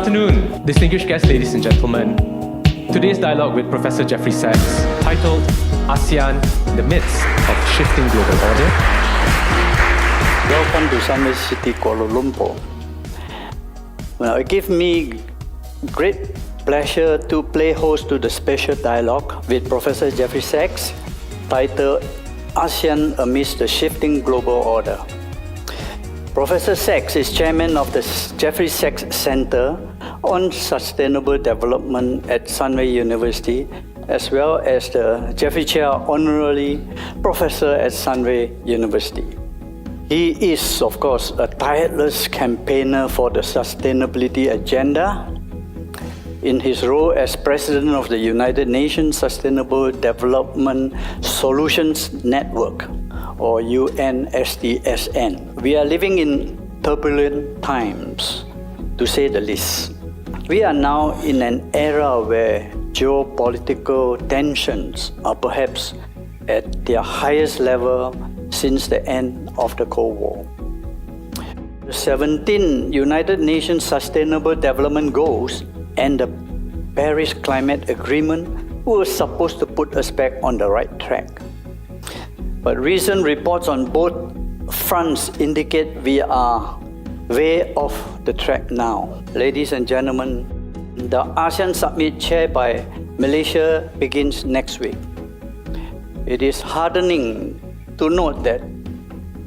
afternoon, distinguished guests, ladies and gentlemen. Today's dialogue with Professor Jeffrey Sachs, titled ASEAN in the Midst of Shifting Global Order. Welcome to Sunway City, Kuala Lumpur. Well, it gives me great pleasure to play host to the special dialogue with Professor Jeffrey Sachs, titled ASEAN Amidst the Shifting Global Order. Professor Sachs is chairman of the Jeffrey Sachs Center on Sustainable Development at Sunway University, as well as the Jeffrey Cheah Honorary Professor at Sunway University. He is, of course, a tireless campaigner for the sustainability agenda. In his role as President of the United Nations Sustainable Development Solutions Network, or UNSDSN. We are living in turbulent times, to say the least. We are now in an era where geopolitical tensions are perhaps at their highest level since the end of the Cold War. The 17 United Nations Sustainable Development Goals and the Paris Climate Agreement were supposed to put us back on the right track. But recent reports on both fronts indicate we are way off the track now. Ladies and gentlemen, the ASEAN Summit chaired by Malaysia begins next week. It is heartening to note that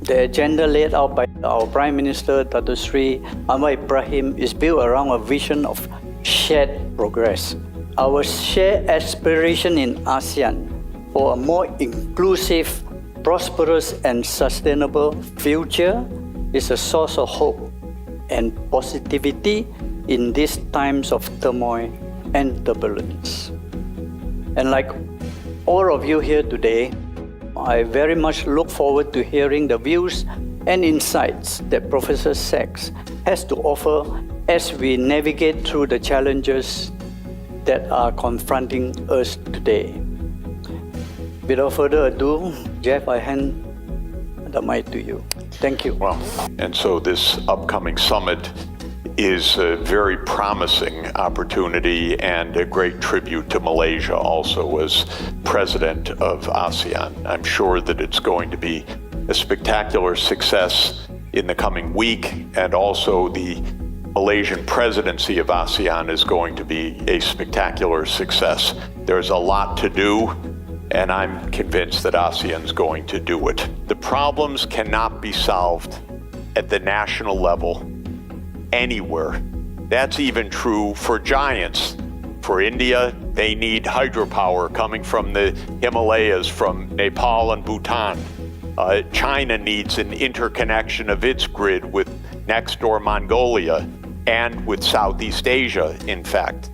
the agenda laid out by our Prime Minister, Dato Sri Anwar Ibrahim, is built around a vision of shared progress. Our shared aspiration in ASEAN for a more inclusive, prosperous and sustainable future is a source of hope and positivity in these times of turmoil and turbulence. And like all of you here today, I very much look forward to hearing the views and insights that Professor Sachs has to offer as we navigate through the challenges that are confronting us today. Without further ado, Jeff, I hand the mic to you. Thank you. Well, and so this upcoming summit is a very promising opportunity and a great tribute to Malaysia also as president of ASEAN. I'm sure that it's going to be a spectacular success in the coming week, and also the Malaysian presidency of ASEAN is going to be a spectacular success. There's a lot to do, and I'm convinced that ASEAN's going to do it. The problems cannot be solved at the national level anywhere. That's even true for giants. For India, they need hydropower coming from the Himalayas, from Nepal and Bhutan. China needs an interconnection of its grid with next door Mongolia and with Southeast Asia, in fact.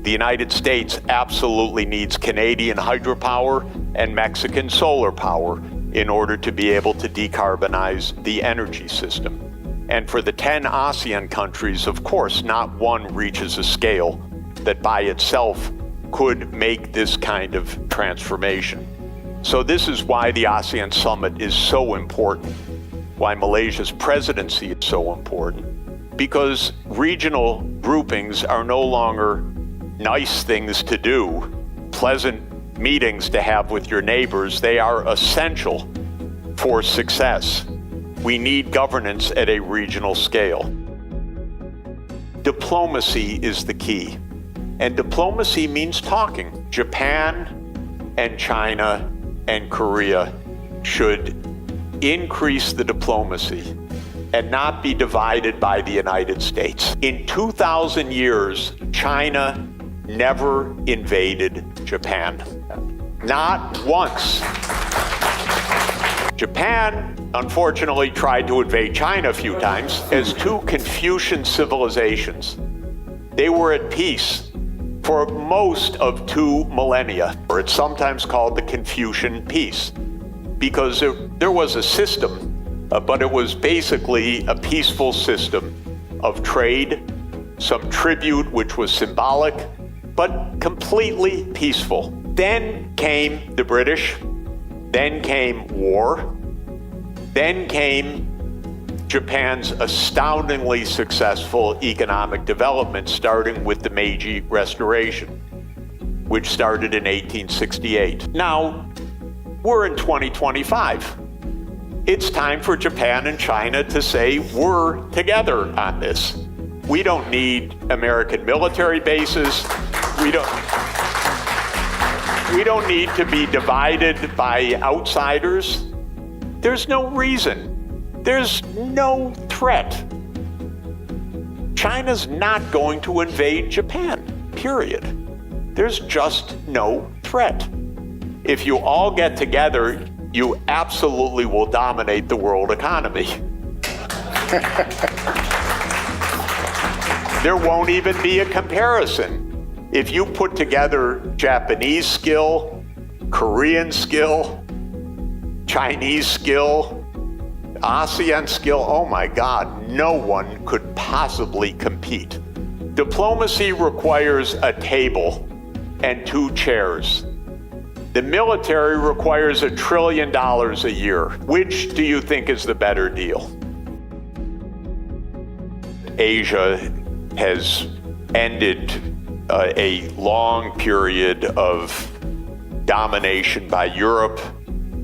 The United States absolutely needs Canadian hydropower and Mexican solar power in order to be able to decarbonize the energy system. And for the 10 ASEAN countries, of course, not one reaches a scale that by itself could make this kind of transformation. So this is why the ASEAN Summit is so important, why Malaysia's presidency is so important, because regional groupings are no longer nice things to do, pleasant meetings to have with your neighbors. They are essential for success. We need governance at a regional scale. Diplomacy is the key, and diplomacy means talking. Japan and China and Korea should increase the diplomacy and not be divided by the United States. In 2,000 years, China never invaded Japan. Not once. Japan, unfortunately, tried to invade China a few times as two Confucian civilizations. They were at peace for most of 2 millennia, or it's sometimes called the Confucian peace, because there was a system, but it was basically a peaceful system of trade, some tribute which was symbolic, but completely peaceful. Then came the British, then came war, then came Japan's astoundingly successful economic development, starting with the Meiji Restoration, which started in 1868. Now, we're in 2025. It's time for Japan and China to say we're together on this. We don't need American military bases. We don't need to be divided by outsiders. There's no reason. There's no threat. China's not going to invade Japan, period. There's just no threat. If you all get together, you absolutely will dominate the world economy. There won't even be a comparison. If you put together Japanese skill, Korean skill, Chinese skill, ASEAN skill, oh my God, no one could possibly compete. Diplomacy requires a table and 2 chairs. The military requires $1 trillion a year. Which do you think is the better deal? Asia has ended a long period of domination by Europe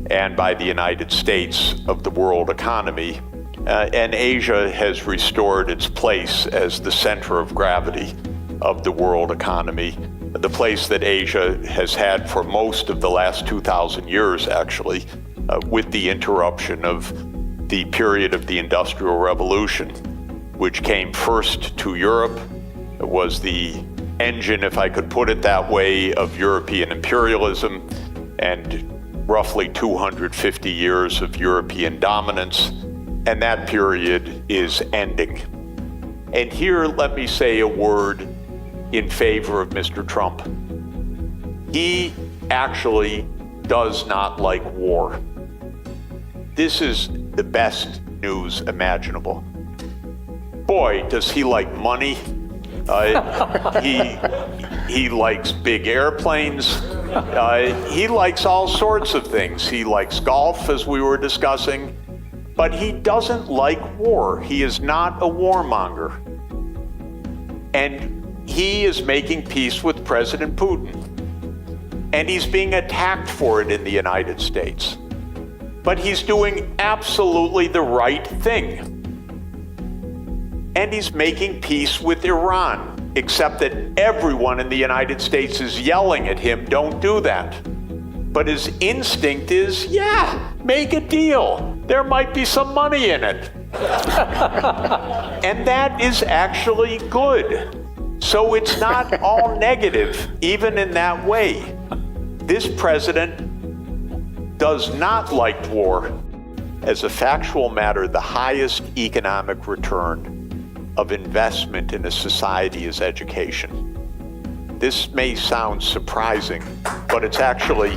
and by the United States of the world economy. And Asia has restored its place as the center of gravity of the world economy, the place that Asia has had for most of the last 2,000 years, actually, with the interruption of the period of the Industrial Revolution, which came first to Europe. It was the engine, if I could put it that way, of European imperialism, and roughly 250 years of European dominance, and that period is ending. And here, let me say a word in favor of Mr. Trump. He actually does not like war. This is the best news imaginable. Boy, does he like money. He likes big airplanes. He likes all sorts of things. He likes golf, as we were discussing, but he doesn't like war. He is not a warmonger. And he is making peace with President Putin. And he's being attacked for it in the United States. But he's doing absolutely the right thing. And he's making peace with Iran, except that everyone in the United States is yelling at him, don't do that. But his instinct is, yeah, make a deal. There might be some money in it. And that is actually good. So it's not all negative, even in that way. This president does not like war. As a factual matter, the highest economic return of investment in a society is education. This may sound surprising, but it's actually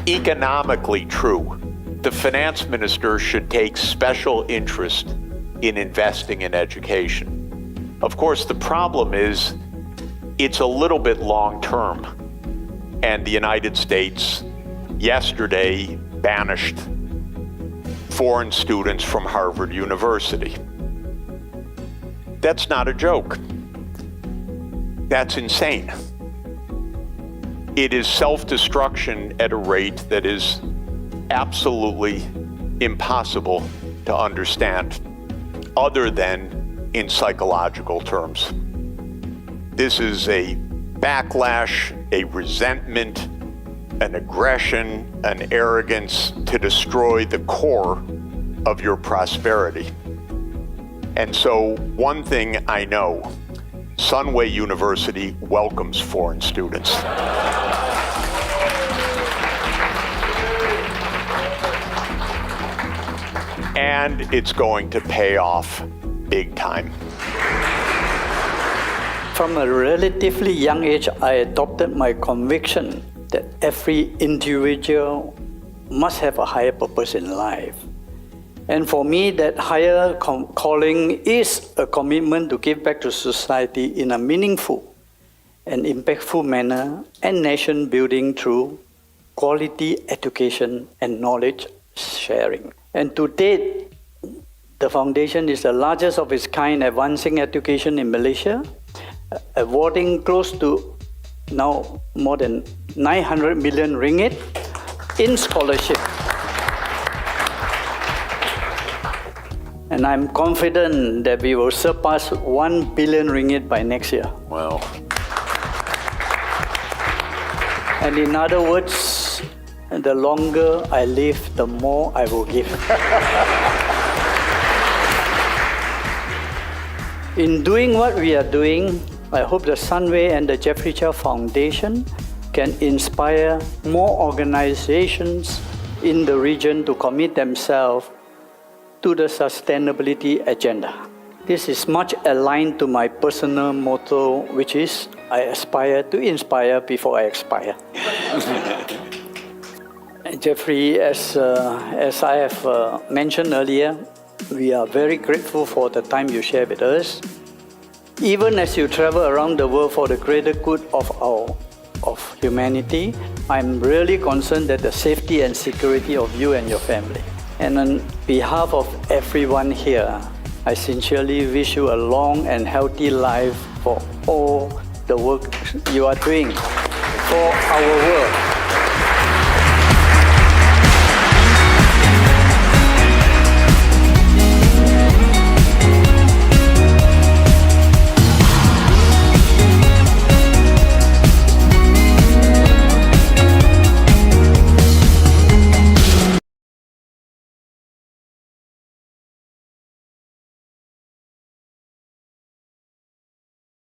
economically true. The finance minister should take special interest in investing in education. Of course, the problem is it's a little bit long-term, and the United States yesterday banished foreign students from Harvard University. That's not a joke. That's insane. It is self-destruction at a rate that is absolutely impossible to understand, other than in psychological terms. This is a backlash, a resentment, an aggression, an arrogance to destroy the core of your prosperity. And so, one thing I know, Sunway University welcomes foreign students. And it's going to pay off big time. From a relatively young age, I adopted my conviction that every individual must have a higher purpose in life. And for me, that higher calling is a commitment to give back to society in a meaningful and impactful manner, and nation building through quality education and knowledge sharing. And to date, The foundation is the largest of its kind advancing education in Malaysia, awarding close to now more than 900 million ringgit in scholarship. And I'm confident that we will surpass 1 billion ringgit by next year. Wow. And in other words, the longer I live, the more I will give. In doing what we are doing, I hope the Sunway and the Jeffrey Cheah Foundation can inspire more organizations in the region to commit themselves to the sustainability agenda. This is much aligned to my personal motto, which is, I aspire to inspire before I expire. Jeffrey, as I have mentioned earlier, we are very grateful for the time you share with us. Even as you travel around the world for the greater good of humanity, I'm really concerned that the safety and security of you and your family. And on behalf of everyone here, I sincerely wish you a long and healthy life for all the work you are doing for our world.